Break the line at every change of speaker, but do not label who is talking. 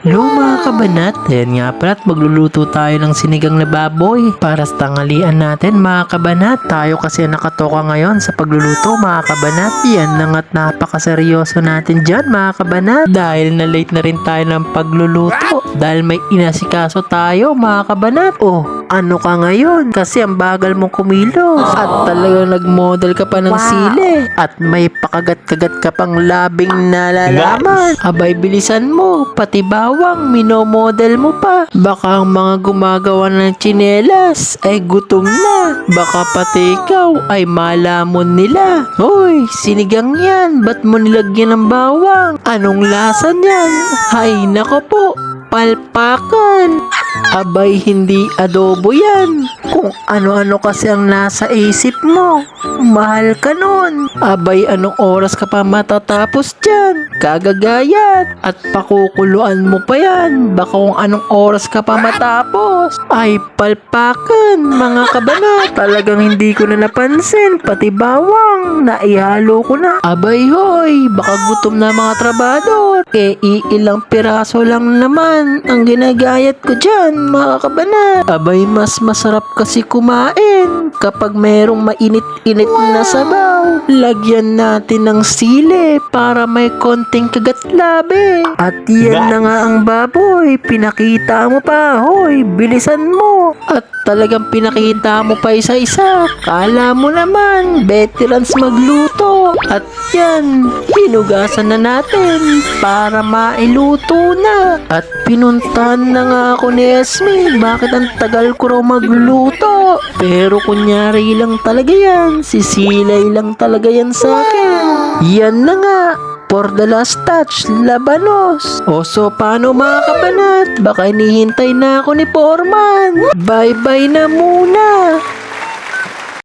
Hello mga kabanat, ayan nga pala at magluluto tayo ng sinigang na baboy para sa tanghalian natin mga kabanat. Tayo kasi nakatoka ngayon sa pagluluto mga kabanat. Yan na nga't napakaseryoso natin dyan mga kabanat. Dahil na late na rin tayo ng pagluluto. Dahil may inasikaso tayo mga kabanat. Oh, ano ka ngayon? Kasi ang bagal mong kumilos. At talagang nagmodel ka pa ng sili. At may pakagat-kagat ka pang labing nalalaman. Abay bilisan mo, pati bawang minomodel mo pa. Baka ang mga gumagawa ng tsinelas ay gutom na. Baka pati ikaw ay malamon nila. Hoy, sinigang yan. Ba't mo nilagyan ng bawang? Anong lasa niyan? Hay nako po, palpakan. Abay hindi adobo yan. Kung ano-ano kasi ang nasa isip mo. Mahal ka nun. Abay anong oras ka pa matatapos dyan? Kagagayat. At pakukuluan mo pa yan. Baka kung anong oras ka pa matapos. Ay palpakan mga kabanat. Talagang hindi ko na napansin. Pati bawang naihalo ko na. Abay hoy, baka gutom na mga trabador. Iilang piraso lang naman ang ginagayat ko dyan mga kabanat. Abay mas masarap kasi kumain kapag merong mainit-init na sabaw. Lagyan natin ng sili para may konting kagat-labi. At yan na nga ang baboy. Pinakita mo pa, hoy, bilisan mo. At talagang pinakita mo pa isa-isa. Kala mo naman, veterans magluto. At yan, hinugasan na natin para mailuto na. At pinuntahan na nga ako ni Esme, bakit ang tagal ko raw magluto? Pero kunyari lang talaga yan, sisilay lang talaga yan sa akin. Yan na nga, for the last touch, labanos. O so paano mga kabanat? Baka inihintay na ako ni Foreman. Bye bye na muna.